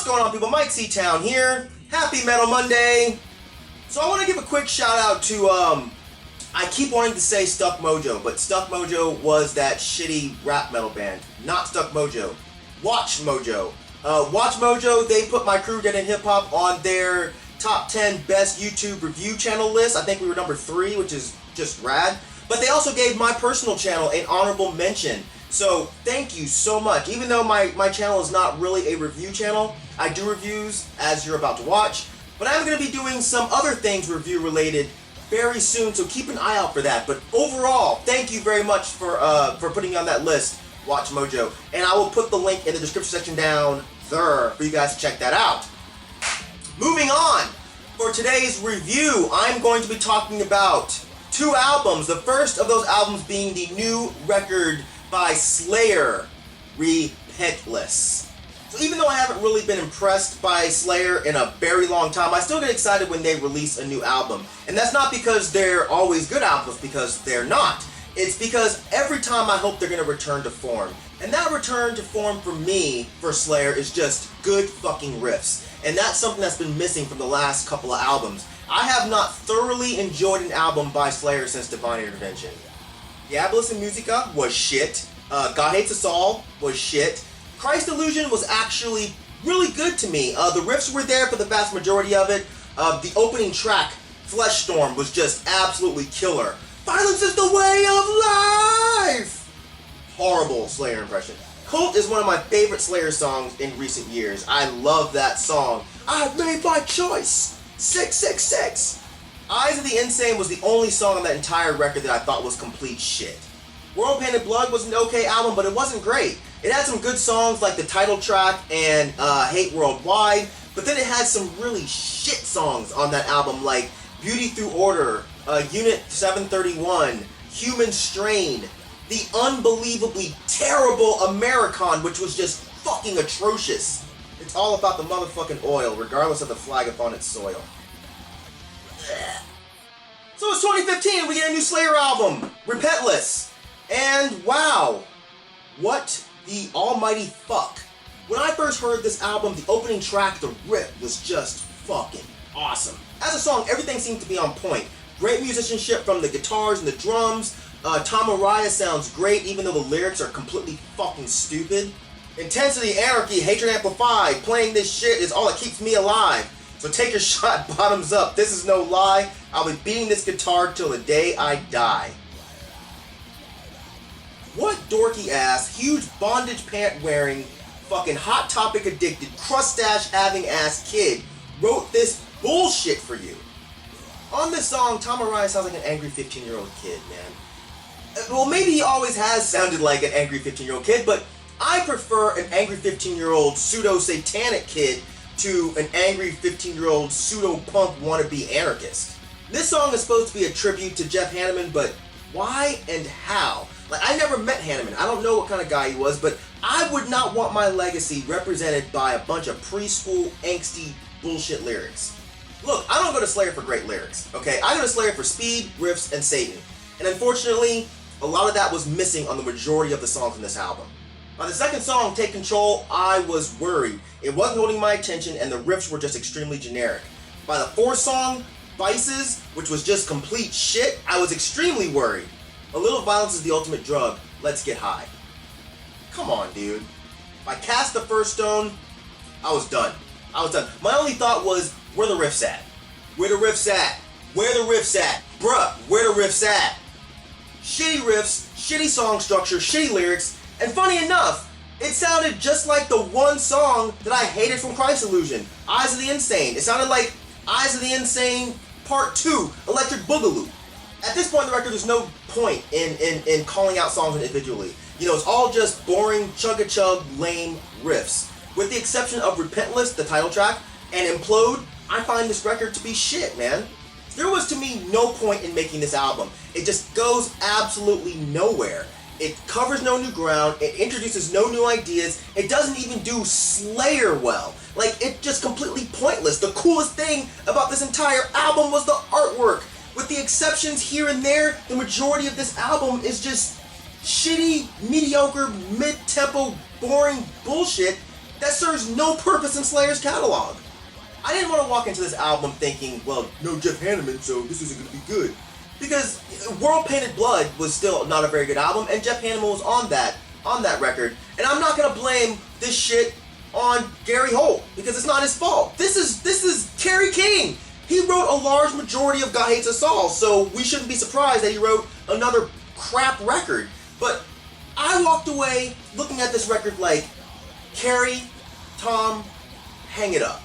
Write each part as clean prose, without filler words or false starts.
What's going on, people? Myke C-Town here. Happy Metal Monday. So I want to give a quick shout out to, I keep wanting to say Stuck Mojo, but Stuck Mojo was that shitty rap metal band. Not Stuck Mojo. Watch Mojo. Watch Mojo, they put my crew Dead in Hip Hop on their top 10 best YouTube review channel list. I think we were number 3, which is just rad. But they also gave my personal channel an honorable mention. So thank you so much. Even though my channel is not really a review channel, I do reviews as you're about to watch. But I'm going to be doing some other things review related very soon, so keep an eye out for that. But overall, thank you very much for putting me on that list, Watch Mojo. And I will put the link in the description section down there for you guys to check that out. Moving on, for today's review, I'm going to be talking about 2 albums. The first of those albums being the new record by Slayer, Repentless. So even though I haven't really been impressed by Slayer in a very long time, I still get excited when they release a new album. And that's not because they're always good albums, because they're not. It's because every time I hope they're going to return to form. And that return to form for me, for Slayer, is just good fucking riffs. And that's something that's been missing from the last couple of albums. I have not thoroughly enjoyed an album by Slayer since Divine Intervention. Diabolo in Musica was shit. God Hates Us All was shit. Christ Illusion was actually really good to me. The riffs were there for the vast majority of it. The opening track, Flesh Storm, was just absolutely killer. Violence is the way of life! Horrible Slayer impression. Cult is one of my favorite Slayer songs in recent years. I love that song. I've made my choice! 666! Eyes of the Insane was the only song on that entire record that I thought was complete shit. World Painted Blood was an okay album, but it wasn't great. It had some good songs like the title track and Hate Worldwide, but then it had some really shit songs on that album like Beauty Through Order, Unit 731, Human Strain, the unbelievably terrible Americon, which was just fucking atrocious. It's all about the motherfucking oil, regardless of the flag upon its soil. So it's 2015 and we get a new Slayer album, Repentless. And wow, what the almighty fuck. When I first heard this album, the opening track, the riff, was just fucking awesome. As a song, everything seemed to be on point. Great musicianship from the guitars and the drums. Tom Araya sounds great, even though the lyrics are completely fucking stupid. Intensity, Anarchy, Hatred Amplified. Playing this shit is all that keeps me alive. So take your shot, bottoms up. This is no lie. I'll be beating this guitar till the day I die. What dorky ass, huge bondage pant wearing, fucking Hot Topic addicted, crustache having ass kid wrote this bullshit for you? On this song, Tom Araya sounds like an angry 15-year-old kid, man. Well, maybe he always has sounded like an angry 15-year-old kid, but I prefer an angry 15-year-old pseudo-satanic kid to an angry 15-year-old pseudo-punk wannabe anarchist. This song is supposed to be a tribute to Jeff Hanneman, but why and how? Like, I never met Hanneman. I don't know what kind of guy he was, but I would not want my legacy represented by a bunch of preschool, angsty, bullshit lyrics. Look, I don't go to Slayer for great lyrics, okay? I go to Slayer for speed, riffs, and Satan. And unfortunately, a lot of that was missing on the majority of the songs in this album. By the second song, Take Control, I was worried. It wasn't holding my attention, and the riffs were just extremely generic. By the fourth song, Vices, which was just complete shit, I was extremely worried. A little violence is the ultimate drug. Let's get high. Come on, dude. If I cast the first stone, I was done. I was done. My only thought was, where the riffs at? Where the riffs at? Where the riffs at? Bruh, where the riffs at? Shitty riffs, shitty song structure, shitty lyrics, and funny enough, it sounded just like the one song that I hated from Christ Illusion, Eyes of the Insane. It sounded like Eyes of the Insane Part 2, Electric Boogaloo. At this point in the record, there's no point in calling out songs individually. You know, it's all just boring, chug-a-chug, lame riffs. With the exception of Repentless, the title track, and Implode, I find this record to be shit, man. There was, to me, no point in making this album. It just goes absolutely nowhere. It covers no new ground, it introduces no new ideas, it doesn't even do Slayer well. Like, it's just completely pointless. The coolest thing about this entire album was the artwork. With the exceptions here and there, the majority of this album is just shitty, mediocre, mid-tempo, boring bullshit that serves no purpose in Slayer's catalog. I didn't want to walk into this album thinking, well, no Jeff Hanneman, so this isn't going to be good. Because World Painted Blood was still not a very good album, and Jeff Hanneman was on that record. And I'm not going to blame this shit on Gary Holt, because it's not his fault. This is Kerry King. He wrote a large majority of God Hates Us All, so we shouldn't be surprised that he wrote another crap record. But I walked away looking at this record like, Kerry, Tom, hang it up.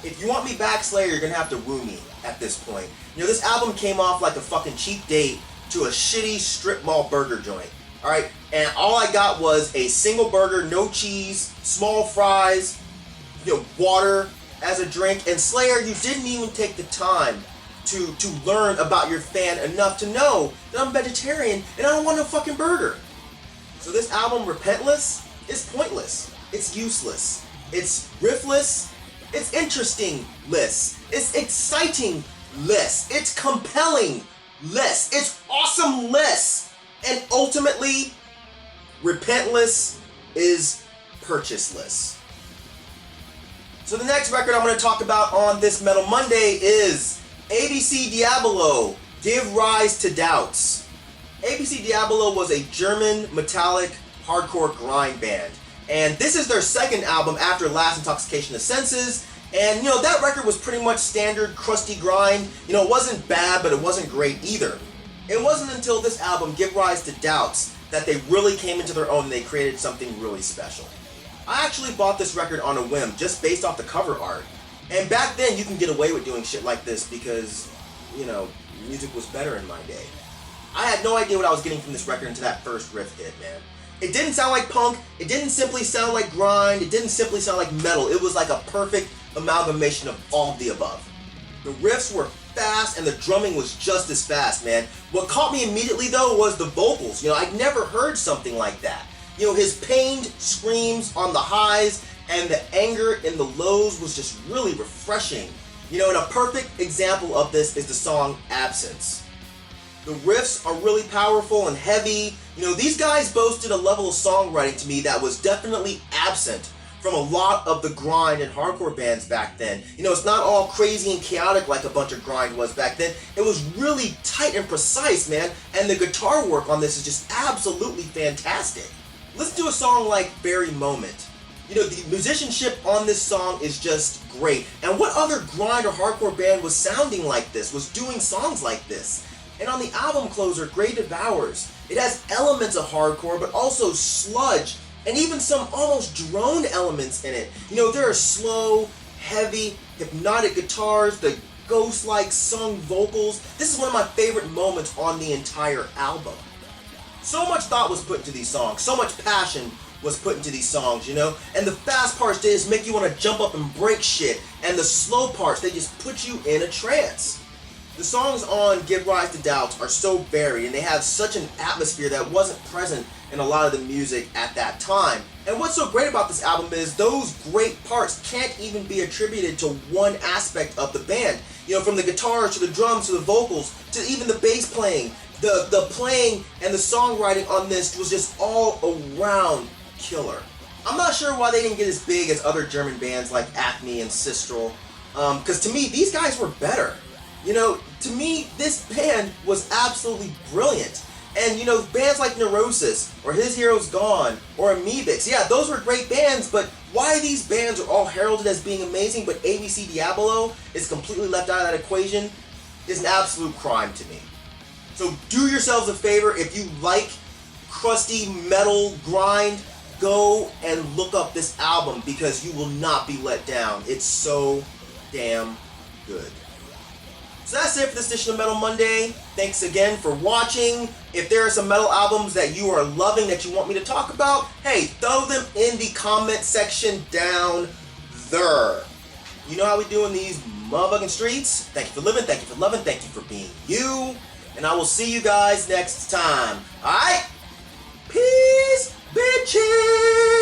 If you want me back, Slayer, you're gonna have to woo me at this point. You know, this album came off like a fucking cheap date to a shitty strip mall burger joint. Alright? And all I got was a single burger, no cheese, small fries, water as a drink. And Slayer, you didn't even take the time to learn about your fan enough to know that I'm vegetarian and I don't want no fucking burger. So this album, Repentless, is pointless. It's useless. It's riffless. It's interesting-less. It's exciting-less. It's compelling-less. It's awesome-less. And ultimately, Repentless is purchaseless. So the next record I'm going to talk about on this Metal Monday is ABC Diabolo, Give Rise to Doubts. ABC Diabolo was a German metallic hardcore grind band. And this is their second album after Last Intoxication of Senses. And, that record was pretty much standard, crusty grind. It wasn't bad, but it wasn't great either. It wasn't until this album, Give Rise to Doubts, that they really came into their own and they created something really special. I actually bought this record on a whim, just based off the cover art. And back then, you can get away with doing shit like this because, music was better in my day. I had no idea what I was getting from this record until that first riff hit, man. It didn't sound like punk, it didn't simply sound like grind, it didn't simply sound like metal. It was like a perfect amalgamation of all of the above. The riffs were fast and the drumming was just as fast, man. What caught me immediately though was the vocals. I'd never heard something like that. His pained screams on the highs and the anger in the lows was just really refreshing. And a perfect example of this is the song Absence. The riffs are really powerful and heavy. These guys boasted a level of songwriting to me that was definitely absent from a lot of the grind and hardcore bands back then. It's not all crazy and chaotic like a bunch of grind was back then. It was really tight and precise, man. And the guitar work on this is just absolutely fantastic. Listen to a song like Very Moment. The musicianship on this song is just great. And what other grind or hardcore band was sounding like this, was doing songs like this? And on the album closer, Grey Devours, it has elements of hardcore, but also sludge, and even some almost drone elements in it. There are slow, heavy, hypnotic guitars, the ghost-like sung vocals. This is one of my favorite moments on the entire album. So much thought was put into these songs, so much passion was put into these songs, And the fast parts, they just make you want to jump up and break shit, and the slow parts, they just put you in a trance. The songs on Give Rise to Doubts are so varied, and they have such an atmosphere that wasn't present in a lot of the music at that time. And what's so great about this album is those great parts can't even be attributed to one aspect of the band. From the guitars to the drums to the vocals to even the bass playing. The playing and the songwriting on this was just all around killer. I'm not sure why they didn't get as big as other German bands like Acme and Sistral, because to me, these guys were better. To me, this band was absolutely brilliant. And, bands like Neurosis, or His Hero's Gone, or Amoebics, yeah, those were great bands, but why these bands are all heralded as being amazing, but ABC Diabolo is completely left out of that equation, is an absolute crime to me. So do yourselves a favor, if you like crusty metal grind, go and look up this album, because you will not be let down. It's so damn good. So that's it for this edition of Metal Monday. Thanks again for watching. If there are some metal albums that you are loving that you want me to talk about, hey, throw them in the comment section down there. You know how we do in these motherfucking streets. Thank you for living, thank you for loving, thank you for being you. And I will see you guys next time. Alright? Peace, bitches!